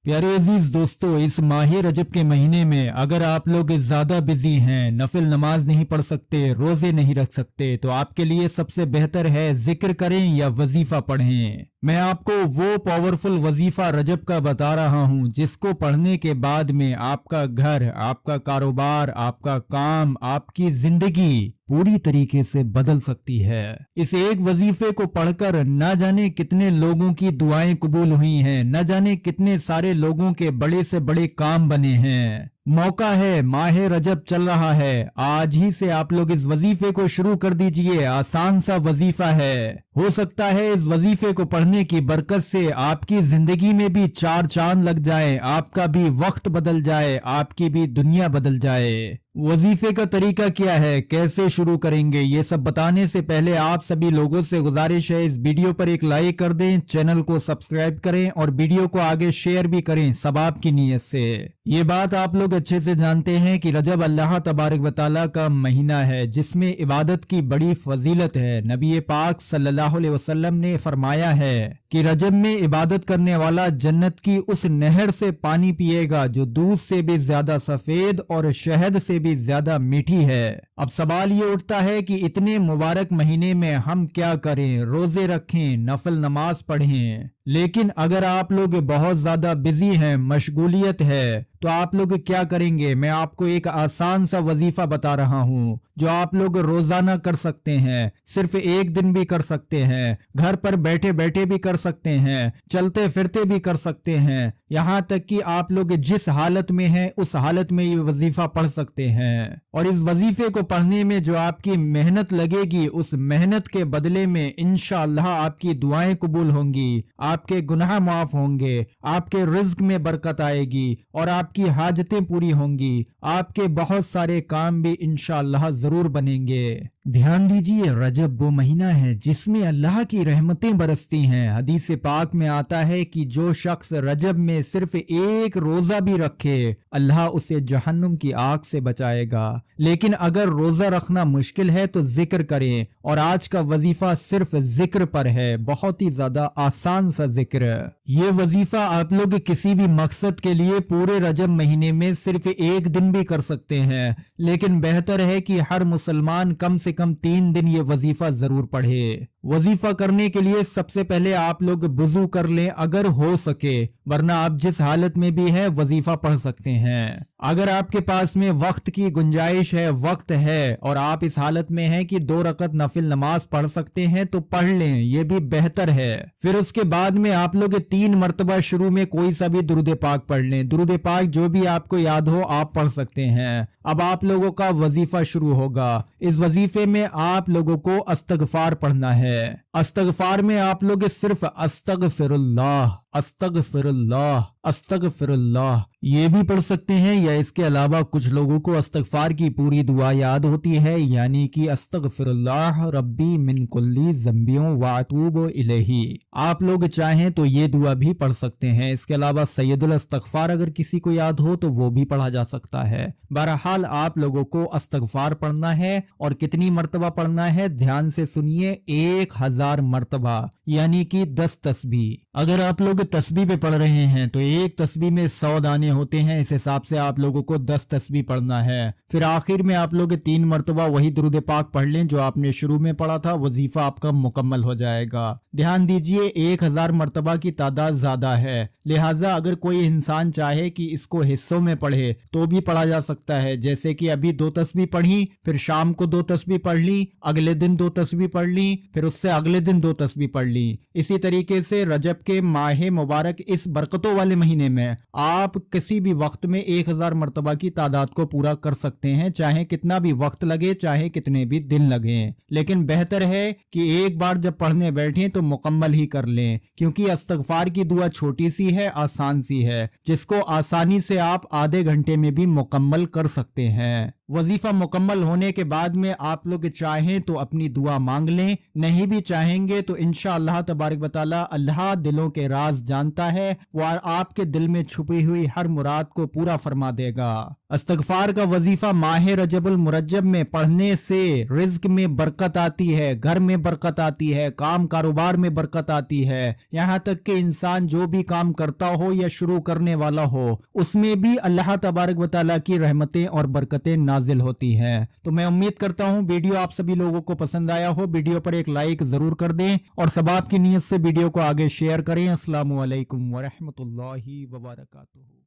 प्यारे अजीज दोस्तों, इस माह रजब के महीने में अगर आप लोग ज्यादा बिजी हैं, नफिल नमाज नहीं पढ़ सकते, रोजे नहीं रख सकते, तो आपके लिए सबसे बेहतर है जिक्र करें या वजीफा पढ़ें। मैं आपको वो पावरफुल वजीफा रजब का बता रहा हूँ जिसको पढ़ने के बाद में आपका घर, आपका कारोबार, आपका काम, आपकी जिंदगी पूरी तरीके से बदल सकती है। इस एक वजीफे को पढ़कर न जाने कितने लोगों की दुआएं कबूल हुई हैं, न जाने कितने सारे लोगों के बड़े से बड़े काम बने हैं। मौका है, माह रजब चल रहा है, आज ही से आप लोग इस वजीफे को शुरू कर दीजिए। आसान सा वजीफा है, हो सकता है इस वजीफे को पढ़ने की बरकत से आपकी जिंदगी में भी चार चांद लग जाए, आपका भी वक्त बदल जाए, आपकी भी दुनिया बदल जाए। वजीफे का तरीका क्या है, कैसे शुरू करेंगे, ये सब बताने से पहले आप सभी लोगों से गुजारिश है इस वीडियो पर एक लाइक कर दें, चैनल को सब्सक्राइब करें और वीडियो को आगे शेयर भी करें सवाब की नीयत से। ये बात आप लोग अच्छे से जानते हैं कि रजब अल्लाह तबारक व तआला का महीना है जिसमें इबादत की बड़ी फजीलत है। नबी पाक सल्लल्लाहु अलैहि वसल्लम ने फरमाया है कि रजब में इबादत करने वाला जन्नत की उस नहर से पानी पिएगा जो दूध से भी ज्यादा सफेद और शहद से भी ज्यादा मीठी है। अब सवाल ये उठता है कि इतने मुबारक महीने में हम क्या करें, रोजे रखें, नफल नमाज पढ़ें। लेकिन अगर आप लोग बहुत ज्यादा बिजी हैं, मशगूलियत है, तो आप लोग क्या करेंगे। मैं आपको एक आसान सा वजीफा बता रहा हूँ जो आप लोग रोजाना कर सकते हैं, सिर्फ एक दिन भी कर सकते हैं, घर पर बैठे बैठे भी कर सकते हैं, चलते फिरते भी कर सकते हैं, यहाँ तक कि आप लोग जिस हालत में हैं उस हालत में ये वजीफा पढ़ सकते हैं। और इस वजीफे को पढ़ने में जो आपकी मेहनत लगेगी, उस मेहनत के बदले में इंशाअल्लाह आपकी दुआएं कबूल होंगी, आपके गुनाह माफ होंगे, आपके रिज्क में बरकत आएगी और आपकी हाजतें पूरी होंगी, आपके बहुत सारे काम भी इंशाअल्लाह जरूर बनेंगे। ध्यान दीजिए, रजब वो महीना है जिसमें अल्लाह की रहमतें बरसती हैं। हदीस पाक में आता है कि जो शख्स रजब में सिर्फ एक रोजा भी रखे, अल्लाह उसे जहन्नुम की आग से बचाएगा। लेकिन अगर रोजा रखना मुश्किल है तो जिक्र करें, और आज का वजीफा सिर्फ जिक्र पर है, बहुत ही ज्यादा आसान सा जिक्र। ये वजीफा आप लोग किसी भी मकसद के लिए पूरे रजब महीने में सिर्फ एक दिन भी कर सकते हैं, लेकिन बेहतर है कि हर मुसलमान कम से कम 3 दिन ये वजीफा जरूर पढ़े। वजीफा करने के लिए सबसे पहले आप लोग वुजू कर लें अगर हो सके, वरना आप जिस हालत में भी है वजीफा पढ़ सकते हैं। अगर आपके पास में वक्त की गुंजाइश है, वक्त है, और आप इस हालत में हैं कि 2 रकत नफिल नमाज पढ़ सकते हैं तो पढ़ लें, ये भी बेहतर है। फिर उसके बाद में आप लोग 3 मरतबा शुरू में कोई सा भी दुरूद पाक पढ़ लें। दुरूद पाक जो भी आपको याद हो आप पढ़ सकते हैं। अब आप लोगों का वजीफा शुरू होगा। इस वजीफे में आप लोगों को अस्तगफार पढ़ना है। अस्तगफार में आप लोग सिर्फ अस्तगफिरुल्लाह, अस्तगफिरुल्लाह, अस्तगफिरुल्लाह ये भी पढ़ सकते हैं, या इसके अलावा कुछ लोगों को अस्तगफार की पूरी दुआ याद होती है, यानी कि अस्तगफिरुल्लाह रब्बी मिन कुल्ली ज़ंबियों व अतूबु इलैही। आप लोग चाहें तो ये दुआ भी पढ़ सकते हैं। इसके अलावा सैयदुल अस्तगफार अगर किसी को याद हो तो वो भी पढ़ा जा सकता है। बहरहाल आप लोगों को अस्तगफार पढ़ना है, और कितनी मरतबा पढ़ना है ध्यान से सुनिए, 1000 मरतबा, यानी कि 10 तस्बीह। अगर आप लोग तस्बीह पे पढ़ रहे हैं तो एक तस्बीह में 100 दाने होते हैं, इस हिसाब से आप लोगों को 10 तस्बीह पढ़ना है। फिर आखिर में आप लोग 3 मरतबा वही दुरूद पाक पढ़ लें जो आपने शुरू में पढ़ा था, वजीफा आपका मुकम्मल हो जाएगा। ध्यान दीजिए, 1000 मरतबा की तादाद ज्यादा है, लिहाजा अगर कोई इंसान चाहे कि इसको हिस्सों में पढ़े तो भी पढ़ा जा सकता है। जैसे कि अभी 2 तस्बीह पढ़ी, फिर शाम को 2 तस्बीह पढ़ ली, अगले दिन 2 तस्बीह पढ़ ली, फिर उससे अगले दिन 2 तस्बीह पढ़ ली। इसी तरीके से रजब के माह मुबारक इस बरकतों वाले महीने में आप किसी भी वक्त में 1000 मरतबा की तादाद को पूरा कर सकते हैं, चाहे कितना भी वक्त लगे, चाहे कितने भी दिन लगे। लेकिन बेहतर है कि एक बार जब पढ़ने बैठें तो मुकम्मल ही कर लें, क्योंकि अस्तगफार की दुआ छोटी सी है, आसान सी है, जिसको आसानी से आप आधे घंटे में भी मुकम्मल कर सकते हैं। वजीफा मुकम्मल होने के बाद में आप लोग चाहें तो अपनी दुआ मांग लें, नहीं भी चाहेंगे तो इंशाअल्लाह तबारक व तआला अल्लाह दिलों के राज जानता है, वो आपके दिल में छुपी हुई हर मुराद को पूरा फरमा देगा। استغفار کا وظیفہ ماہ رجب المرجب میں پڑھنے سے رزق میں برکت آتی ہے، گھر میں برکت آتی ہے، کام کاروبار میں برکت آتی ہے، یہاں تک کہ انسان جو بھی کام کرتا ہو یا شروع کرنے والا ہو اس میں بھی اللہ تبارک و تعالیٰ کی رحمتیں اور برکتیں نازل ہوتی ہیں۔ تو میں امید کرتا ہوں ویڈیو آپ سبھی لوگوں کو پسند آیا ہو، ویڈیو پر ایک لائک ضرور کر دیں اور ثواب کی نیت سے ویڈیو کو آگے شیئر کریں۔ السلام علیکم ورحمۃ اللہ وبرکاتہ۔